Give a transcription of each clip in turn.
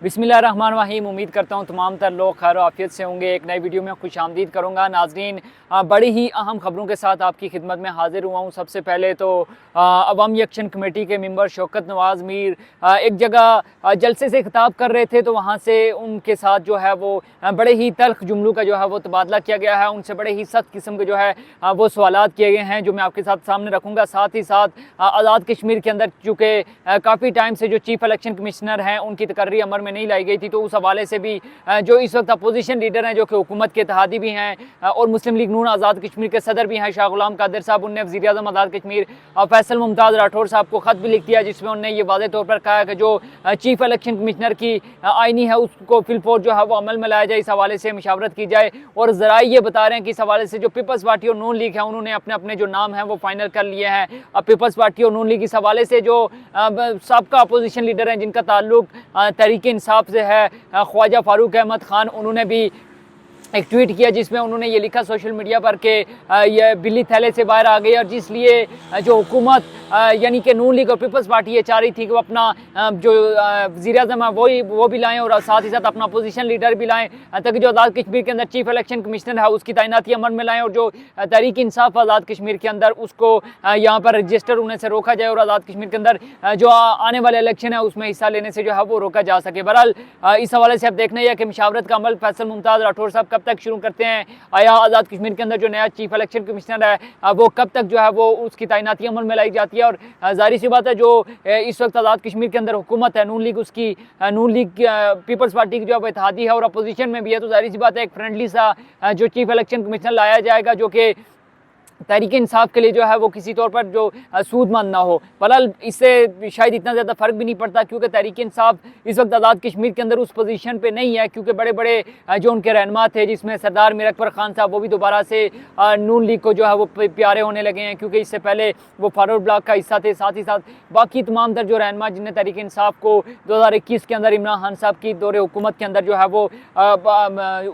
बिस्मिल्लाहिर्रहमानिर्रहीम। उम्मीद करता हूँ तमाम तर लोग खैर आफियत से होंगे। एक नई वीडियो में खुशामदीद करूँगा। नाजरीन, बड़ी ही अहम खबरों के साथ आपकी खिदमत में हाजिर हुआ हूँ। सबसे पहले तो अवामी एक्शन कमेटी के मेंबर शौकत नवाज़ मीर एक जगह जलसे से खिताब कर रहे थे, तो वहाँ से उनके साथ जो है वो बड़े ही तल्ख जुमलों का जो है वो तबादला किया गया है। उनसे बड़े ही सख्त किस्म के जो है वो सवालात किए गए हैं, जो मैं आपके साथ सामने रखूँगा। साथ ही साथ आज़ाद कश्मीर के अंदर चूँकि काफ़ी टाइम से जो चीफ इलेक्शन कमिश्नर हैं उनकी तकर्री अमल में नहीं लाई गई थी, तो उस हवाले से भी जो इस वक्त अपोजिशन लीडर हैं, जो कि हुकूमत के इत्तेहादी भी हैं और मुस्लिम लीग नून आज़ाद कश्मीर के सदर भी हैं, शाह गुलाम कादिर साहब, उनने वज़ीर आज़म आज़ाद कश्मीर फैसल मुमताज़ राठौर साहब को ख़त भी लिख दिया, जिसमें उन्होंने ये वाज़ेह तौर पर कहा है कि जो चीफ इलेक्शन कमिश्नर की आईनी है उसको फिलफौर जो है वो अमल में लाया जाए। इस हवाले से मशावरत की जाए। और ज़राए ये बता रहे हैं कि इस हवाले से जो पीपल्स पार्टी और नून लीग है उन्होंने अपने अपने जो नाम हैं वो फाइनल कर लिए हैं। अब पीपल्स पार्टी और नून लीग इस हवाले से जो सबका अपोजिशन लीडर हैं जिनका ताल्लुक तहरीक इंसाफ से है, ख्वाजा फारूक अहमद खान, उन्होंने भी एक ट्वीट किया जिसमें उन्होंने ये लिखा सोशल मीडिया पर कि ये बिल्ली थैले से बाहर आ गई, और जिसलिए जो हुकूमत यानी कि नून लीग और पीपल्स पार्टी ये चाह रही थी कि वो अपना जो वज़ीर आज़म है वो भी लाएँ और साथ ही साथ अपना अपोजिशन लीडर भी लाएँ, ताकि जो आज़ाद कश्मीर के अंदर चीफ इलेक्शन कमिश्नर है उसकी तैनाती अमल में लाएँ, और जो तहरीक इंसाफ आज़ाद कश्मीर के अंदर उसको यहाँ पर रजिस्टर होने से रोका जाए, और आज़ाद कश्मीर के अंदर जो आने वाले इलेक्शन है उसमें हिस्सा लेने से जो है वो रोका जा सके। बहरहाल इस हवाले से अब देखना यह कि मशावरत का अमल फैसल मुमताज़ राठौर साहब कब तक शुरू करते हैं, आया आज़ाद कश्मीर के अंदर जो नया चीफ इलेक्शन कमिश्नर है वो कब तक जो है वो उसकी तैनाती अमल में लाई जाती है। और जाहिर सी बात है जो इस वक्त आज़ाद कश्मीर के अंदर हुकूमत है नून लीग पीपल्स पार्टी की जो है इत्तेहादी है और अपोजिशन में भी है, तो जाहिर सी बात है एक फ्रेंडली सा जो चीफ इलेक्शन कमिश्नर लाया जाएगा जो कि तहरीक इंसाफ के लिए जो है वो किसी तौर पर जो सूदमंद ना हो। बहरहाल इससे शायद इतना ज़्यादा फ़र्क भी नहीं पड़ता, क्योंकि तहरीक इंसाफ इस वक्त आज़ाद कश्मीर के अंदर उस पोजीशन पे नहीं है, क्योंकि बड़े बड़े जो उनके रहनुमा थे जिसमें सरदार मीर अकबर खान साहब, वो भी दोबारा से नून लीग को जो है वो प्यारे होने लगे हैं, क्योंकि इससे पहले वो फारूक ब्लॉक का हिस्सा थे। साथ ही साथ बाकी तमाम तर जो रहनुमा जिन्हें तहरीक इंसाफ को 2021 के अंदर इमरान खान साहब की दौरे हुकूमत के अंदर जो है वो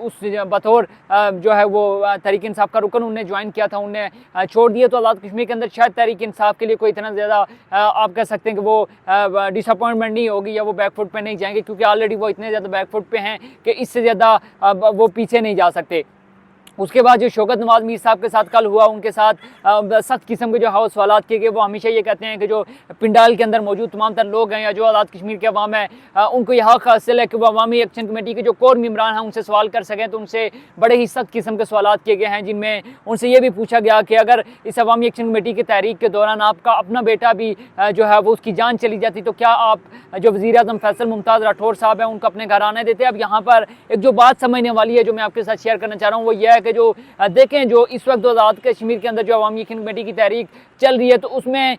उस बतौर जो है वो तहरीक इंसाफ का रुकन उन्हें ज्वाइन किया था, उन्हें छोड़ दिए, तो आज़ाद कश्मीर के अंदर शायद तहरीक इंसाफ के लिए कोई इतना ज़्यादा आप कह सकते हैं कि वो डिसअपॉइंटमेंट नहीं होगी या वो बैकफुट पे नहीं जाएंगे, क्योंकि ऑलरेडी वो इतने ज़्यादा बैकफुट पे हैं कि इससे ज़्यादा वो पीछे नहीं जा सकते। उसके बाद जो शौकत नवाज़ मीर साहब के साथ कल हुआ, उनके साथ सख्त किस्म के जो है सवाल किए गए। वो हमेशा ये कहते हैं कि जो पिंडाल के अंदर मौजूद तमाम तर लोग हैं या जो आज़ाद कश्मीर के अवाम है उनको यह हक हासिल है कि वो अवामी एक्शन कमेटी के जो कोर मेम्बरान हैं उनसे सवाल कर सकें, तो उनसे बड़े ही सख्त किस्म के सवाल किए गए हैं, जिनमें उनसे ये भी पूछा गया कि अगर इस अवामी एक्शन कमेटी की तहरीक के दौरान आपका अपना बेटा भी जो है वो उसकी जान चली जाती, तो क्या आप जो वज़ीर आज़म फैसल मुमताज़ राठौर साहब हैं उनको अपने घर आने देते। अब यहाँ पर एक जो बात समझने वाली है जो मैं आपके साथ शेयर करना चाह रहा हूँ वो ये है कि जो देखें जो इस वक्त आज़ाद कश्मीर के अंदर जो अवामी एक्शन कमेटी की तहरीक चल रही है, तो उसमें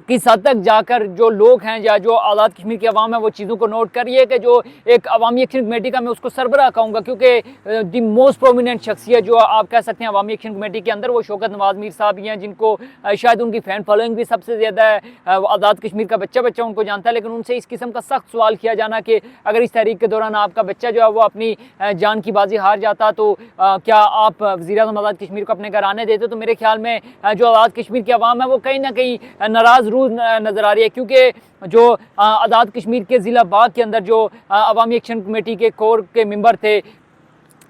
किस हद तक जाकर जो लोग हैं या जो आज़ाद कश्मीर की अवाम है वो चीज़ों को नोट करिए कि जो एक अवामी एक्शन कमेटी का मैं उसको सरबराह कहूँगा, क्योंकि दी मोस्ट प्रोमिनेंट शख्सियत जो आप कह सकते हैं अवामी एक्शन कमेटी के अंदर वो शौकत नवाज़ मीर साहब ही हैं, जिनको शायद उनकी फ़ैन फॉलोइंग भी सबसे ज़्यादा है। आज़ाद कश्मीर का बच्चा उनको जानता है, लेकिन उनसे इस किस्म का सख्त सवाल किया जाना कि अगर इस तहरीक के दौरान आपका बच्चा जो है वो अपनी जान की बाजी हार जाता तो क्या आप वज़ीर आज़म आज़ाद कश्मीर को अपने घर आने देते, तो मेरे ख्याल में जो आज़ाद कश्मीर की अवाम है वो कहीं ना कहीं नाराज़ नज़र आ रही है, क्योंकि जो आज़ाद कश्मीर के ज़िला बाग के अंदर जो अवामी एक्शन कमेटी के कोर के मेंबर थे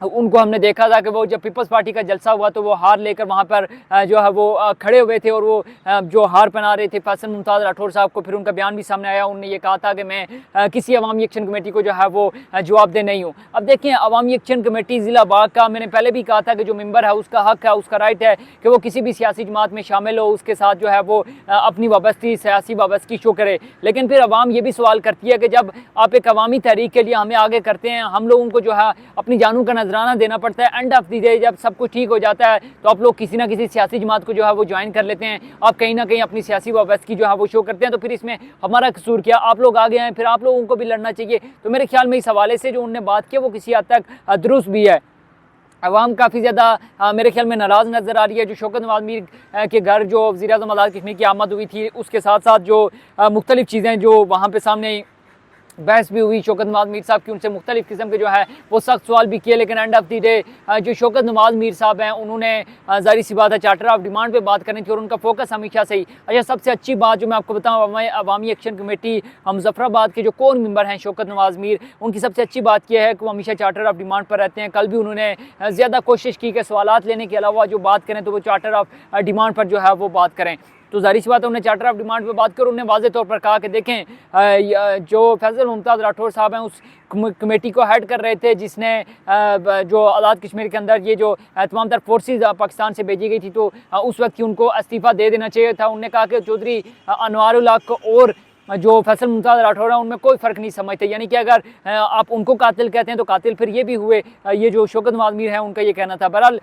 उनको हमने देखा था कि वो जब पीपल्स पार्टी का जलसा हुआ तो वो हार लेकर वहाँ पर जो है वो खड़े हुए थे, और वो जो हार पहना रहे थे फैसल मुमताज़ राठौर साहब को। फिर उनका बयान भी सामने आया, उन्होंने ये कहा था कि मैं किसी अवामी एक्शन कमेटी को जो है वो जवाबदेह नहीं हूँ। अब देखें अवामी एक्शन कमेटी ज़िला बाग का मैंने पहले भी कहा था कि जो मेंबर है उसका हक है, उसका राइट है कि वो किसी भी सियासी जमात में शामिल हो, उसके साथ जो है वो अपनी वाबस्ती सियासी वाबस्ती शो करे। लेकिन फिर अवाम ये भी सवाल करती है कि जब आप एक अवामी तहरीक के लिए हमें आगे करते हैं, हम लोगों को जो है अपनी जानों का नजराना देना पड़ता है, एंड ऑफ द डे जब सब कुछ ठीक हो जाता है तो आप लोग किसी ना किसी सियासी जमात को जो है वो ज्वाइन कर लेते हैं, आप कहीं ना कहीं अपनी सियासी वाबस्तगी जो है वो शो करते हैं, तो फिर इसमें हमारा कसूर क्या। आप लोग आगे हैं, फिर आप लोगों को भी लड़ना चाहिए। तो मेरे ख्याल में इस हवाले से जो उन्होंने बात की वो किसी हद तक दुरुस्त भी है। अवाम काफ़ी ज़्यादा मेरे ख्याल में नाराज़ नज़र आ रही है। जो शौकत नवाज़ मीर के घर जो वज़ीर आज़म आज़ाद कश्मीर की आमद हुई थी, उसके साथ साथ जो मुख्तलिफ़ चीज़ें जो वहाँ पर सामने बहस भी हुई शौकत नवाज मीर साहब की, उनसे मुख्तलिफ किस्म के जो है वो सख्त सवाल भी किए, लेकिन एंड ऑफ द डे जो शौकत नवाज मीर साहब हैं उन्होंने ज़ाहिर सी बात है चार्टर ऑफ डिमांड पे बात करनी थी और उनका फोकस हमेशा से ही। अच्छा, सबसे अच्छी बात जो मैं आपको बताऊँ, अवामी एक्शन कमेटी मुजफ्फराबाद के जो कोर मेंबर हैं शौकत नवाज मीर, उनकी सबसे अच्छी बात यह है कि वो हमेशा चार्टर ऑफ डिमांड पर रहते हैं। कल भी उन्होंने ज़्यादा कोशिश की कि सवालात लेने के अलावा जो बात करें तो वो चार्टर ऑफ डिमांड पर जो है वो बात करें। तो ज़ाहिर सी बात है उन्हें चार्टर ऑफ डिमांड पे बात कर, उन्होंने वाज़े तौर पर कहा कि देखें जो फैसल मुमताज़ राठौर साहब हैं उस कमेटी को हेड कर रहे थे जिसने जो आज़ाद कश्मीर के अंदर ये जो तमाम तर फोर्सेज पाकिस्तान से भेजी गई थी, तो उस वक्त ही उनको इस्तीफ़ा दे देना चाहिए था। उन्होंने कहा कि चौधरी अनवारुल हक और जो फैसल मुमताज़ राठौर है उनमें कोई फ़र्क नहीं समझते, यानी कि अगर आप उनको कातिल कहते हैं तो कातिल फिर ये भी हुए। ये जो शौकत नवाज मीर है उनका ये कहना था। बहरहाल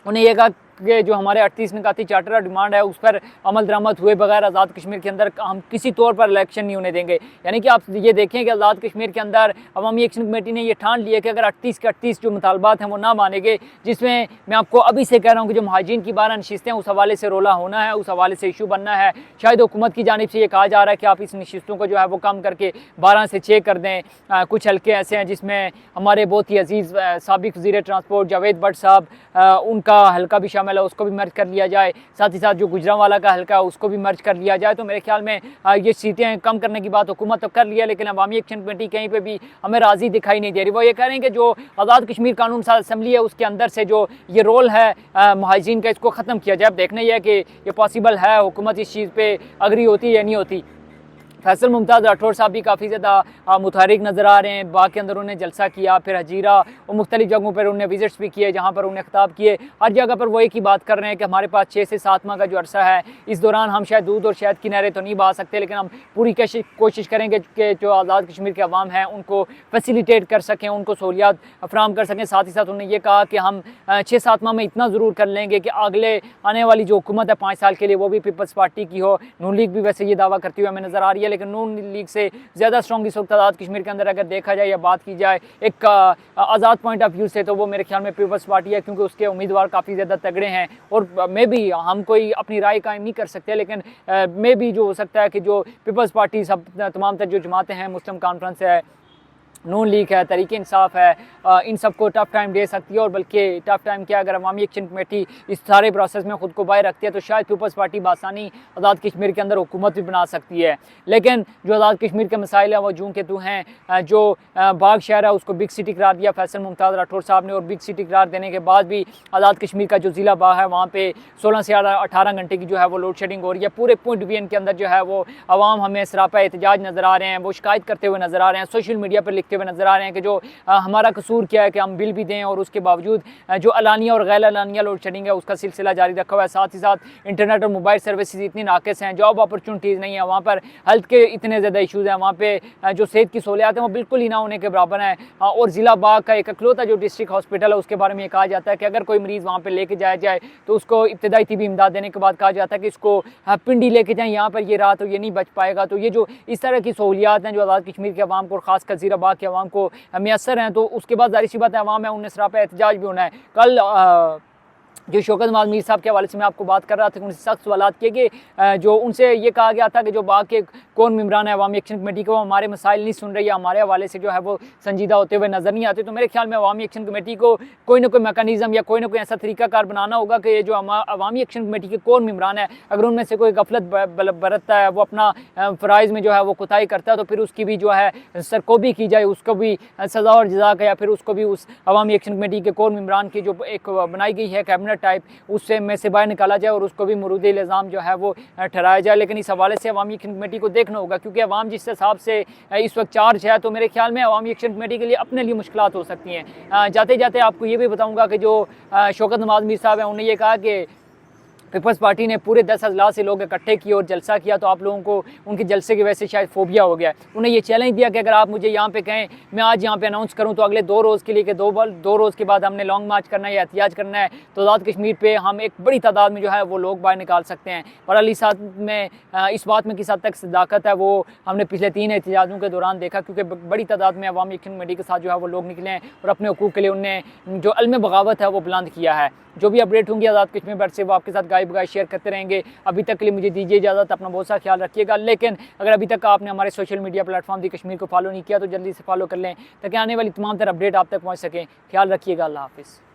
उन्हें यह कहा कि जो हमारे 38 निकाती चार्टर ऑफ डिमांड है उस पर अमल दरामद हुए बगैर आज़ाद कश्मीर के अंदर हम किसी तौर पर इलेक्शन नहीं होने देंगे। यानी कि आप ये देखें कि आज़ाद कश्मीर के अंदर अवामी एक्शन कमेटी ने ये ठान लिया कि अगर 38 के 38 जो मुतालबात हैं वो ना मानेंगे, जिसमें मैं आपको अभी से कह रहा हूँ कि जो महाजिन की 12 नशिस्तें उस हवाले से रोला होना है, उस हवाले से इशू बनना है। शायद हुकूमत की जानिब से ये कहा जा रहा है कि आप इस नशिस्तों को जो है वो कम करके 12 से 6 कर दें। कुछ हल्के ऐसे हैं जिसमें हमारे बहुत ही अजीज़ साबिक वज़ीर ट्रांसपोर्ट जावेद भट्ट साहब, उनका हल्का भी शामिल है, उसको भी मर्ज कर लिया जाए। साथ ही साथ जो गुजरांवाला का हल्का है उसको भी मर्ज कर लिया जाए। तो मेरे ख्याल में ये सीटें कम करने की बात हुकूमत तो कर लिया, लेकिन अवामी एक्शन कमेटी कहीं पे भी हमें राज़ी दिखाई नहीं दे रही। वो ये कह रहे हैं कि जो आज़ाद कश्मीर कानून साज असम्बली है उसके अंदर से जो ये रोल है महाजिन का, इसको ख़त्म किया जाए। अब देखना यह है कि ये पॉसिबल है, हुकूमत इस चीज़ पर अग्री होती है या नहीं होती। फैसल मुमताज़ राठौर साहब भी काफ़ी ज़्यादा मुतहरिक नज़र आ रहे हैं। बाग के अंदर उन्होंने जलसा किया, फिर हजीरा और मुख्तलिफ जगहों पर उन्होंने विजिट्स भी किए जहाँ पर उन्हें खिताब किए। हर जगह पर वो एक ही बात कर रहे हैं कि हमारे पास 6 से 7 माह का जो अरसा है, इस दौरान हम शायद दूध और शहद की नहरें तो नहीं बहा सकते, लेकिन हम पूरी कोशिश करेंगे कि जो आज़ाद कश्मीर के अवाम हैं उनको फैसिलिटेट कर सकें, उनको सहूलियात फराहम कर सकें। साथ ही साथ उन्होंने ये कहा कि हम 6-7 माह में इतना ज़रूर कर लेंगे कि अगले आने वाली जो हुकूमत है 5 साल के लिए वो भी पीपल्स पार्टी की हो। नून लीग भी वैसे ये दावा करती हुई हमें नज़र आ रही है, लेकिन नून लीग से ज़्यादा स्ट्रॉन्ग इस वक्त आज़ाद कश्मीर के अंदर अगर देखा जाए या बात की जाए एक आज़ाद पॉइंट ऑफ व्यू से, तो वो मेरे ख्याल में पीपल्स पार्टी है, क्योंकि उसके उम्मीदवार काफ़ी ज़्यादा तगड़े हैं। और मे भी हम कोई अपनी राय कायम नहीं कर सकते, लेकिन मे भी जो हो सकता है कि जो पीपल्स पार्टी सब तमाम तर जो जमातें हैं, मुस्लिम कॉन्फ्रेंस है, नून लीग है, तहरीक इंसाफ है, इन सब को टफ टाइम दे सकती है। और बल्कि टफ टाइम क्या, अगर अवामी एक्शन कमेटी इस सारे प्रोसेस में ख़ुद को बाहर रखती है तो शायद पीपल्स पार्टी बासानी आज़ाद कश्मीर के अंदर हुकूमत भी बना सकती है। लेकिन जो आज़ाद कश्मीर के मसाइल हैं वो जूं के तू हैं। जो बाग शहर है उसको बिग सिटी करार दिया फैसल मुमताज़ राठौर साहब ने, और बिग सिटी करार देने के बाद भी आज़ाद कश्मीर का जो ज़िला बाग है वहाँ पर 16 से 18 घंटे की जो है वो लोड शेडिंग हो रही है। पूरे पुंछ डिवीजन के अंदर जो है वो अवाम हमें सरापा एहतजाज नज़र आ रहे हैं, वो शिकायत करते हुए नज़र आ रहे हैं, सोशल मीडिया पर लिखते हुए नज़र आ रहे हैं कि जो हमारा कसूर क्या है कि हम बिल भी दें और उसके बावजूद जो अलानिया और गैर अलानिया लोड शेडिंग है उसका सिलसिला जारी रखा हुआ है। साथ ही साथ इंटरनेट और मोबाइल सर्विसेज इतनी नाकिस हैं, जॉब अपॉर्चुनिटीज़ नहीं है, वहाँ पर हेल्थ के इतने ज़्यादा इशूज़ हैं, वहाँ पे जो सेहत की सहूलियात हैं वो बिल्कुल ही ना होने के बराबर हैं। और ज़िला बाग का एक अकलौता जो डिस्ट्रिक्ट हॉस्पिटल है उसके बारे में ये कहा जाता है कि अगर कोई मरीज़ वहाँ पर लेके जाया जाए तो उसको इब्तदाई तिबी इमदाद देने के बाद कहा जाता है कि इसको पिंडी लेके जाएँ, यहाँ पर ये रात हो, ये नहीं बच पाएगा। तो ये जो इस तरह की सहूलियात हैं जो आज़ाद कश्मीर के अवाम को और ख़ासकर ज़ीरा बाग के अवाम को मैसर हैं, तो उसके बाद ज़ाहिर सी बात है अवाम है उन्हें सरापा एहतजाज भी होना है। कल जो शौकत नवाज मीर साहब के हवाले से मैं आपको बात कर रहा था, उनसे सख्त सवालात किए गए। जो उनसे ये कहा गया था कि जो बाग के कौन मेम्बरान है अवामी एक्शन कमेटी को, हमारे मसाइल नहीं सुन रही है, हमारे हवाले से जो है वो संजीदा होते हुए नज़र नहीं आते। तो मेरे ख्याल में अवामी एक्शन कमेटी को कोई ना कोई मैकेनिज़्म या कोई ना कोई ऐसा तरीकाकार बनाना होगा कि ये जो अवामी एक्शन कमेटी के कौन मेम्बरान है अगर उनमें से कोई गफलत बरतता है, वो अपना फ़राइज़ में जो है वो कोताही करता है, तो फिर उसकी भी जो है सरकोबी की जाए, उसको भी सज़ा और जज़ा का, या फिर उसको भी उस अवामी एक्शन कमेटी के कौन मेम्बरान की जो एक बनाई गई है कैबिनेट टाइप, उससे में से बाहर निकाला जाए और उसको भी मुरूद इल्ज़ाम जो है वो ठहराया जाए। लेकिन इस हवाले से अवामी एक्शन कमेटी को देखना होगा, क्योंकि अवाम जिस हिसाब से इस वक्त चार्ज है, तो मेरे ख्याल में अवामी एक्शन कमेटी के लिए अपने लिए मुश्किलात हो सकती हैं। जाते जाते आपको ये भी बताऊँगा कि जो शौकत नवाज मीर साहब हैं उन्होंने ये कहा कि पीपल्स पार्टी ने पूरे 10 अजला से लोग इकट्ठे किए और जलसा किया, तो आप लोगों को उनके जलसे की वजह से शायद फोबिया हो गया है। उन्हें ये चैलेंज दिया कि अगर आप मुझे यहाँ पे कहें मैं आज यहाँ पे अनाउंस करूँ तो अगले 2 रोज़ के लिए कि 2 रोज़ के बाद हमने लॉन्ग मार्च करना है या एहतियाज करना है, तो आज़ाद कश्मीर पे हम एक बड़ी तादाद में जो है वो लोग बाहर निकाल सकते हैं। और अली साथ में इस बात में किस हद तक सदाकत है वो हमने पिछले 3 एहतिजाजों के दौरान देखा, क्योंकि बड़ी तादाद में अवामी एक्शन कमेटी के साथ जो है वो लोग निकले हैं और अपने हकूक़ के लिए उनने जो अलम बगावत है वो बुलंद किया है। जो भी अपडेट होंगी आज़ाद कश्मीर पर से वो आपके साथ गाइब लाइक वगैरह शेयर करते रहेंगे। अभी तक के लिए मुझे दीजिए इजाज़त, अपना बहुत सा ख्याल रखिएगा। लेकिन अगर अभी तक आपने हमारे सोशल मीडिया प्लेटफॉर्म दी कश्मीर को फॉलो नहीं किया तो जल्दी से फॉलो कर लें ताकि आने वाली तमाम तरह अपडेट आप तक पहुँच सकें। ख्याल रखिएगा। अल्लाह हाफिज़।